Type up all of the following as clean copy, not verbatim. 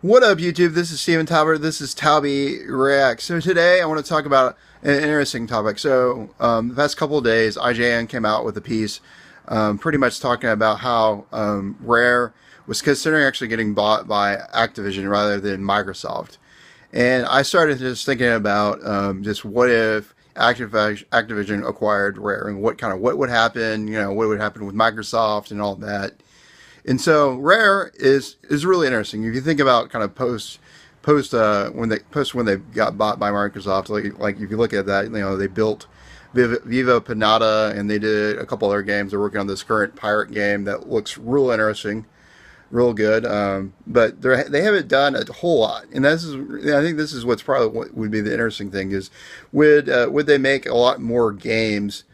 What up, YouTube? This is Steven Talbert. This is Talby Reacts. So today I want to talk about an interesting topic. The past couple of days, IGN came out with a piece, pretty much talking about how Rare was considering actually getting bought by Activision rather than Microsoft. And I started just thinking about just what if Activision acquired Rare and what would happen, what would happen with Microsoft and all that. And so Rare is really interesting. If you think about kind of post when they got bought by Microsoft, like if you look at that, they built Viva Pinata and they did a couple other games. They're working on this current pirate game that looks real interesting, real good. But they haven't done a whole lot, and I think this is what's probably what would be the interesting thing is would they make a lot more games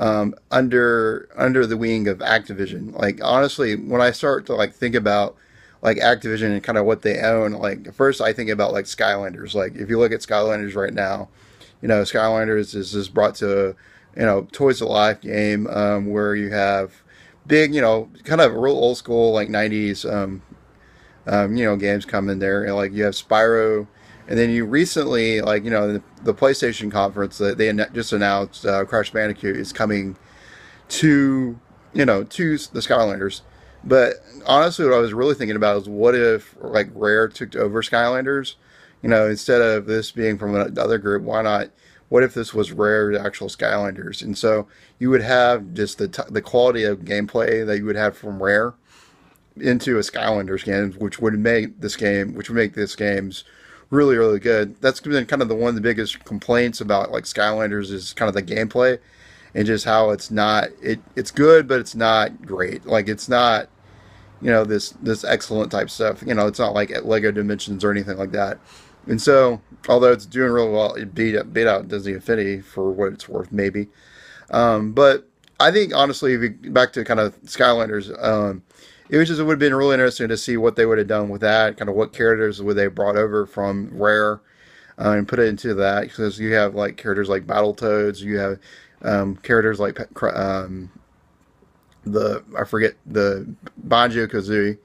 under the wing of Activision. Like honestly, when I start to like think about like Activision and kind of what they own, like first I think about like Skylanders. Like if you look at Skylanders right now, Skylanders is just brought to Toys to Life game where you have big, kind of real old school like '90s games come in there. And, like you have Spyro, and then you recently, like the PlayStation conference that they just announced, Crash Bandicoot is coming to to the Skylanders. But honestly, what I was really thinking about is what if like Rare took over Skylanders? Instead of this being from another group, why not? What if this was Rare's actual Skylanders? And so you would have just the quality of gameplay that you would have from Rare into a Skylanders game, which would make this game's really really good. That's been kind of the one of the biggest complaints about like Skylanders is kind of the gameplay and just how it's good but it's not great. Like it's not this excellent type stuff. It's not like at Lego Dimensions or anything like that. And so although it's doing really well, it beat out Disney Infinity for what it's worth maybe. But I think honestly, if you, back to kind of Skylanders, it would have been really interesting to see what they would have done with that. Kind of what characters would they brought over from Rare and put it into that, because you have like characters like Battletoads, you have characters like the I forget the Banjo Kazooie,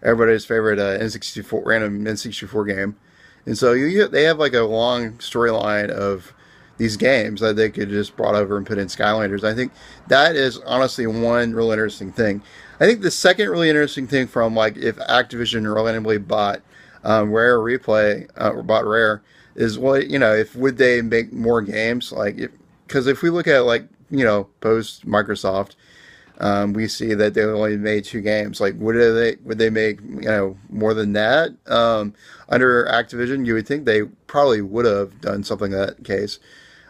everybody's favorite N64 random N64 game. And so they have like a long storyline of these games that they could just brought over and put in Skylanders. I think that is honestly one real interesting thing. I think the second really interesting thing from like if Activision randomly bought Rare Replay or bought Rare is what if would they make more games like because if we look at like post Microsoft, we see that they only made two games. Like, would they make more than that under Activision? You would think they probably would have done something in that case.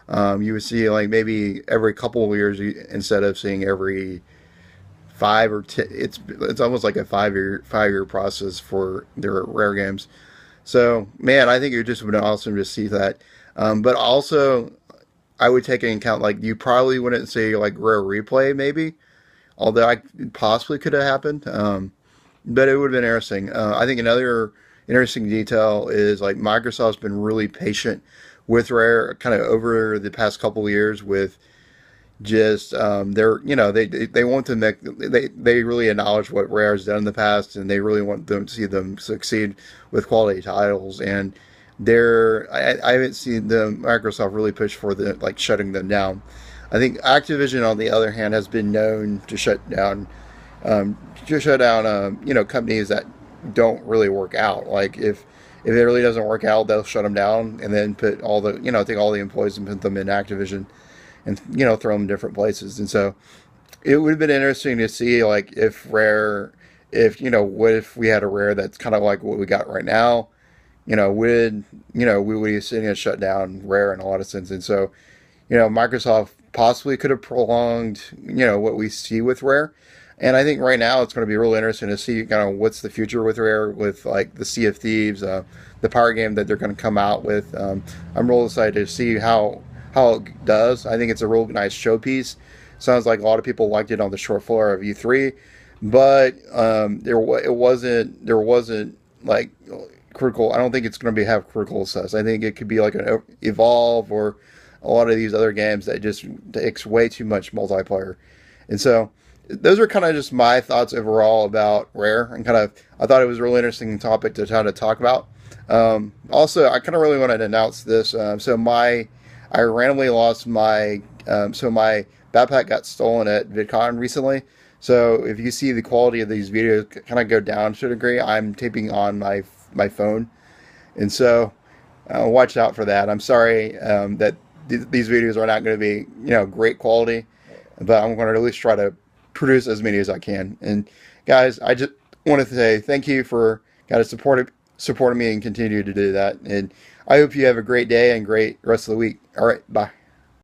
You would see like maybe every couple of years instead of seeing every 5 or 10. It's almost like a five year process for their Rare games. So man, I think it would just been awesome to see that. But also, I would take into account like you probably wouldn't say like Rare Replay maybe, although I possibly could have happened. But it would have been interesting. I think another interesting detail is like Microsoft's been really patient with Rare kind of over the past couple of years with just they're they want to make they really acknowledge what Rare has done in the past, and they really want them to see them succeed with quality titles. And I haven't seen the Microsoft really push for the like shutting them down. I think Activision, on the other hand, has been known to shut down companies that don't really work out. Like if it really doesn't work out, they'll shut them down and then put all the take all the employees and put them in Activision and throw them in different places. And so it would have been interesting to see like if Rare, if what if we had a Rare that's kind of like what we got right now, we would be sitting and shut down Rare in a lot of sense. And so Microsoft possibly could have prolonged what we see with Rare. And I think right now it's going to be really interesting to see kind of what's the future with Rare, with like the Sea of Thieves, the power game that they're going to come out with. I'm real excited to see how it does. I think it's a real nice showpiece. Sounds like a lot of people liked it on the short floor of E3, but it wasn't like critical. I don't think it's going to have critical success. I think it could be like an Evolve or a lot of these other games that just takes way too much multiplayer. And so those are kind of just my thoughts overall about Rare, and kind of I thought it was a really interesting topic to try to talk about. Also, I kind of really wanted to announce this. I randomly lost my backpack got stolen at VidCon recently. So if you see the quality of these videos kind of go down to a degree, I'm taping on my phone, and so watch out for that. I'm sorry that these videos are not going to be great quality, but I'm going to at least try to produce as many as I can. And guys, I just wanted to say thank you for kind of supporting me and continue to do that. And I hope you have a great day and great rest of the week. All right, bye.